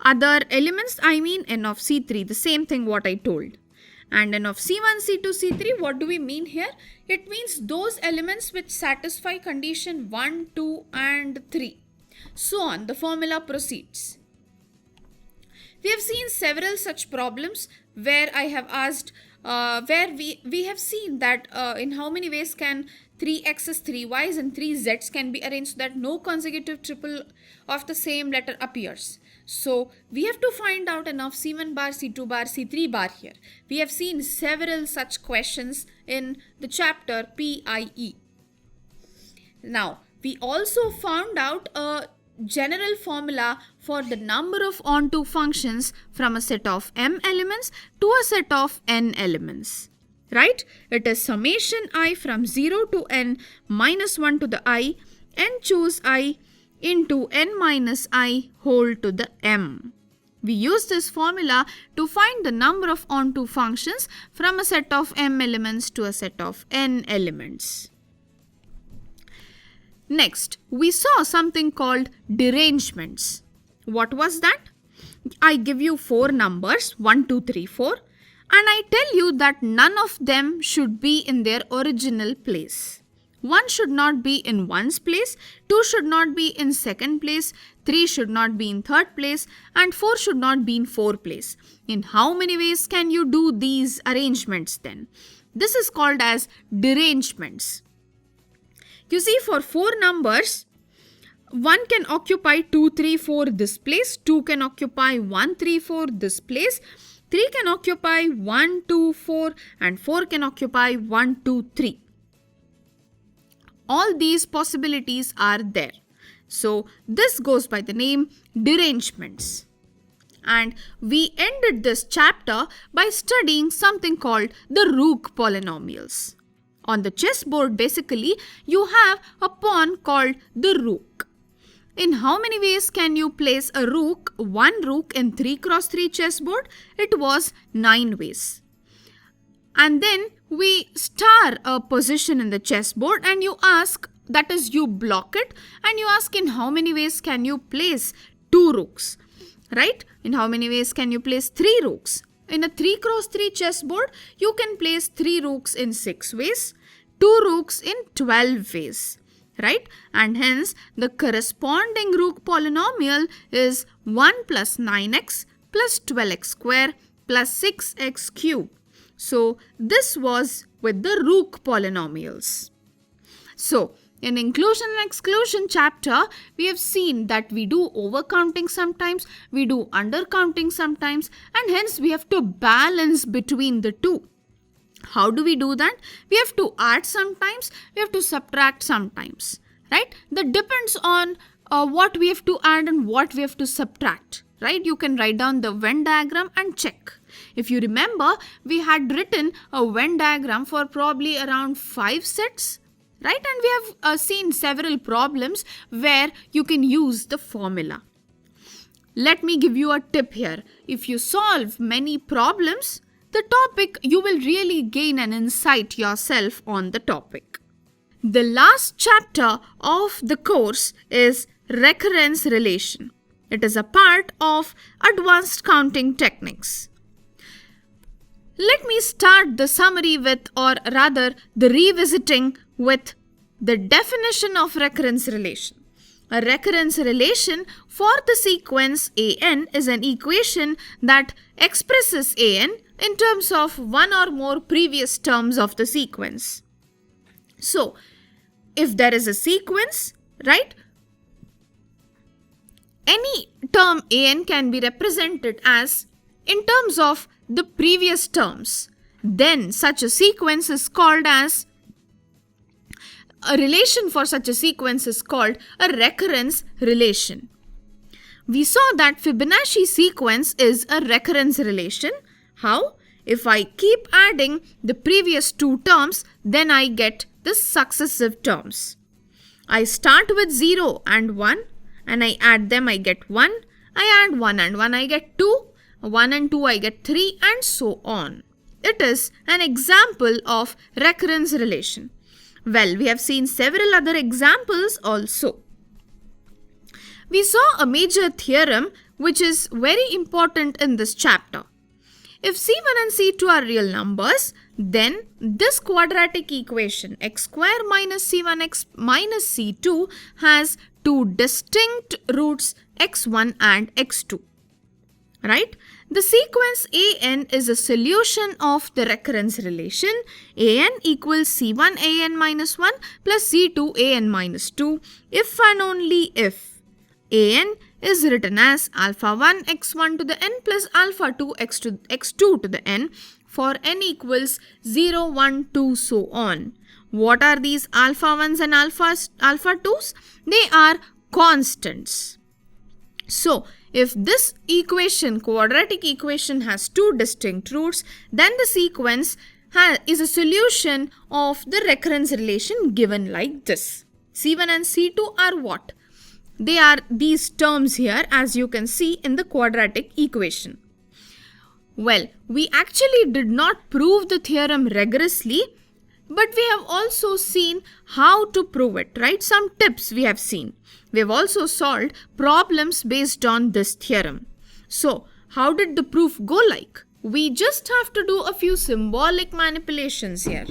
Speaker 1: Other elements, I mean n of C3, the same thing what I told. And n of C1, C2, C3, what do we mean here? It means those elements which satisfy condition 1, 2 and 3. So on, the formula proceeds. We have seen several such problems where I have asked, where we have seen that in how many ways can 3x's, 3y's and 3z's can be arranged so that no consecutive triple of the same letter appears. So we have to find out n of C1 bar, C2 bar, C3 bar here. We have seen several such questions in the chapter PIE. Now, we also found out a general formula for the number of onto functions from a set of m elements to a set of n elements, right? It is summation I from 0 to n minus 1 to the I, n choose I into n minus I whole to the m. We use this formula to find the number of onto functions from a set of m elements to a set of n elements. Next, we saw something called derangements. What was that? I give you 4 numbers, 1, 2, 3, 4, and I tell you that none of them should be in their original place. 1 should not be in 1's place, 2 should not be in 2nd place, 3 should not be in 3rd place, and 4 should not be in 4th place. In how many ways can you do these arrangements then? This is called as derangements. You see, for 4 numbers, 1 can occupy 2, 3, 4 this place, 2 can occupy 1, 3, 4 this place, 3 can occupy 1, 2, 4, and 4 can occupy 1, 2, 3. All these possibilities are there. So this goes by the name derangements. And we ended this chapter by studying something called the Rook polynomials. On the chessboard, basically, you have a pawn called the rook. In how many ways can you place a rook, one rook in 3x3 chessboard? It was 9 ways. And then we star a position in the chessboard and you ask, that is, you block it, and you ask in how many ways can you place 2 rooks, right? In how many ways can you place 3 rooks? In a 3x3 chessboard, you can place 3 rooks in 6 ways, 2 rooks in 12 ways, right? And hence, the corresponding rook polynomial is 1 plus 9x plus 12x square plus 6x cube. So, this was with the rook polynomials. So, in inclusion and exclusion chapter, we have seen that we do overcounting sometimes, we do undercounting sometimes, and hence we have to balance between the two. How do we do that? We have to add sometimes, we have to subtract sometimes, right? That depends on what we have to add and what we have to subtract, right? You can write down the Venn diagram and check. If you remember, we had written a Venn diagram for probably around 5 sets, right? And we have seen several problems where you can use the formula. Let me give you a tip here. If you solve many problems, the topic, you will really gain an insight yourself on the topic. The last chapter of the course is recurrence relation. It is a part of advanced counting techniques. Let me start the summary with, or rather the revisiting with the definition of recurrence relation. A recurrence relation for the sequence an is an equation that expresses an in terms of one or more previous terms of the sequence. So, if there is a sequence, right, any term an can be represented as in terms of the previous terms. Then such a sequence is called as, a relation for such a sequence is called a recurrence relation. We saw that Fibonacci sequence is a recurrence relation. How? If I keep adding the previous 2 terms, then I get the successive terms. I start with 0 and 1 and I add them, I get 1. I add 1 and 1, I get 2. 1 and 2, I get 3, and so on. It is an example of recurrence relation. Well, we have seen several other examples also. We saw a major theorem which is very important in this chapter. If C1 and C2 are real numbers, then this quadratic equation x square minus C1x minus C2 has 2 distinct roots x1 and x2. Right? The sequence an is a solution of the recurrence relation an equals c1 an minus 1 plus c2 an minus 2 if and only if an is written as alpha 1 x1 to the n plus alpha 2 x2 to the n for n equals 0, 1, 2, so on. What are these alpha 1s and alpha 2s? They are constants. So, if this equation, quadratic equation, has 2 distinct roots, then the sequence is a solution of the recurrence relation given like this. C1 and C2 are what? They are these terms here, as you can see in the quadratic equation. Well, we actually did not prove the theorem rigorously, but we have also seen how to prove it, right? Some tips we have seen. We have also solved problems based on this theorem. So, how did the proof go like? We just have to do a few symbolic manipulations here.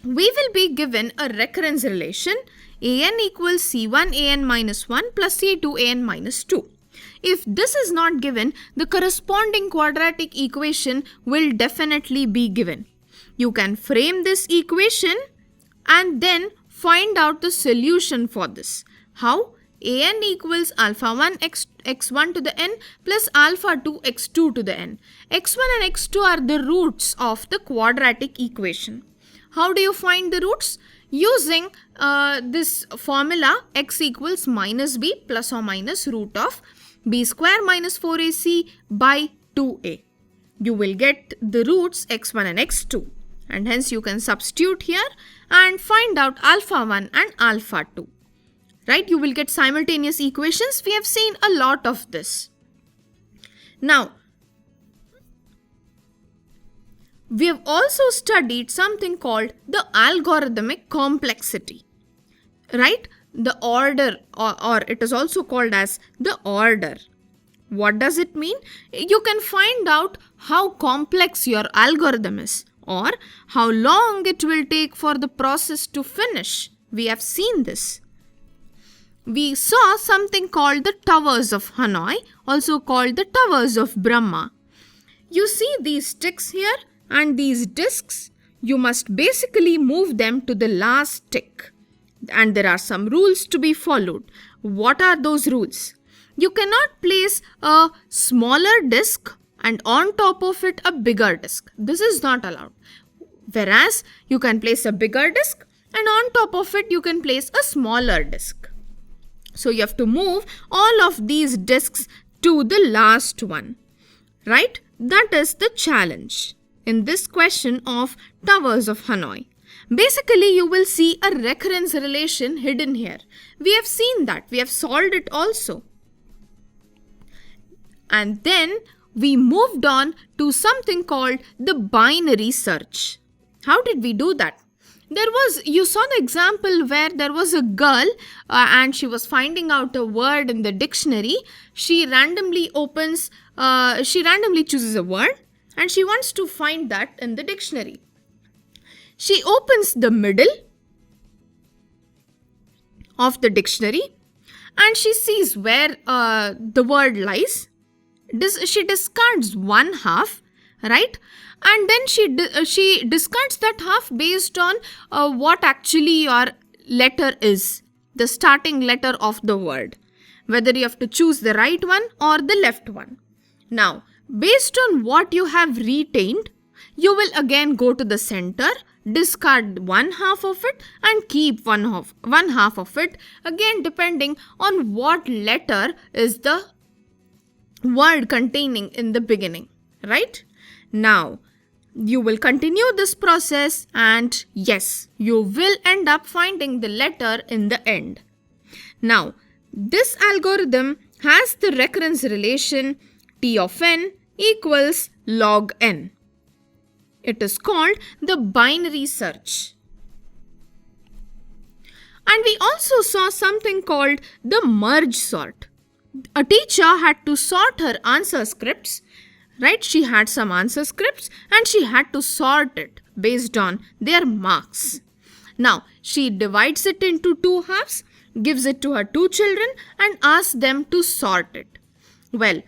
Speaker 1: we will be given a recurrence relation an equals c1 an minus 1 plus c2 an minus 2. If this is not given, the corresponding quadratic equation will definitely be given. You can frame this equation and then find out the solution for this. How? An equals alpha 1 x1 to the n plus alpha 2 x2 to the n. x1 and x2 are the roots of the quadratic equation. How do you find the roots? Using this formula x equals minus b plus or minus root of b square minus 4ac by 2a. You will get the roots x1 and x2, and hence you can substitute here and find out alpha 1 and alpha 2. Right? You will get simultaneous equations. We have seen a lot of this. Now, we have also studied something called the algorithmic complexity. Right? The order, or it is also called as the order. What does it mean? You can find out how complex your algorithm is or how long it will take for the process to finish. We have seen this. We saw something called the Towers of Hanoi, also called the Towers of Brahma. You see these sticks here and these discs. You must basically move them to the last tick. And there are some rules to be followed. What are those rules? You cannot place a smaller disc and on top of it a bigger disc. This is not allowed. Whereas you can place a bigger disc and on top of it you can place a smaller disc. So you have to move all of these discs to the last one. Right? That is the challenge in this question of Towers of Hanoi. Basically, you will see a recurrence relation hidden here. We have seen that. We have solved it also. And then we moved on to something called the binary search. How did we do that? You saw the example where there was a girl and she was finding out a word in the dictionary. She randomly chooses a word and she wants to find that in the dictionary. She opens the middle of the dictionary and she sees where the word lies. She discards one half, right? And then she discards that half based on what actually your letter is, the starting letter of the word, whether you have to choose the right one or the left one. Now, based on what you have retained, you will again go to the center, discard one half of it and keep one half of it, again depending on what letter is the word containing in the beginning, right? Now, you will continue this process and yes, you will end up finding the letter in the end. Now, this algorithm has the recurrence relation T of n equals log n. It is called the binary search. And we also saw something called the merge sort. A teacher had to sort her answer scripts, right? She had some answer scripts and she had to sort it based on their marks. Now, she divides it into two halves, gives it to her two children and asks them to sort it. Well,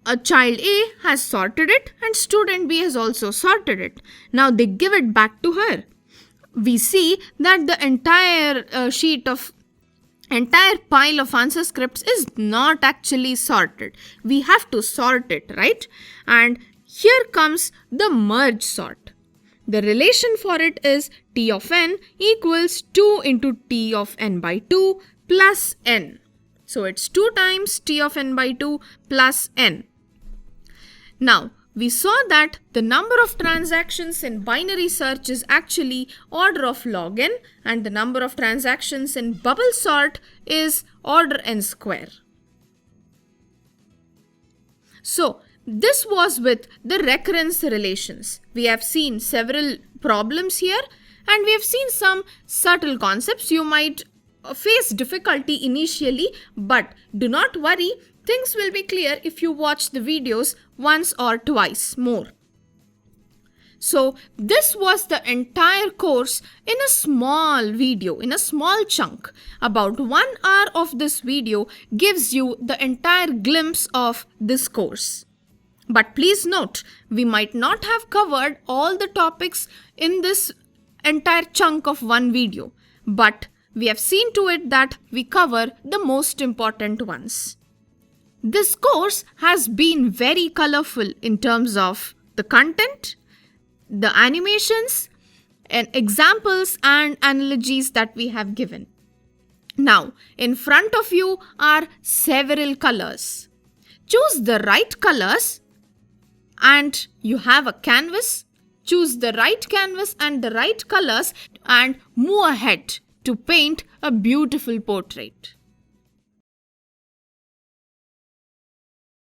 Speaker 1: a child A has sorted it and student B has also sorted it. Now they give it back to her. We see that the entire pile of answer scripts is not actually sorted. We have to sort it, right? And here comes the merge sort. The relation for it is T of n equals 2 into T of n by 2 plus n. So it's 2 times T of n by 2 plus n. Now, we saw that the number of transactions in binary search is actually order of log n and the number of transactions in bubble sort is order n square. So, this was with the recurrence relations. We have seen several problems here and we have seen some subtle concepts. You might face difficulty initially, but do not worry. Things will be clear if you watch the videos once or twice more. So this was the entire course in a small video, in a small chunk. About 1 hour of this video gives you the entire glimpse of this course. But please note, we might not have covered all the topics in this entire chunk of one video, but we have seen to it that we cover the most important ones. This course has been very colorful in terms of the content, the animations, and examples and analogies that we have given. Now, in front of you are several colors. Choose the right colors and you have a canvas. Choose the right canvas and the right colors and move ahead to paint a beautiful portrait.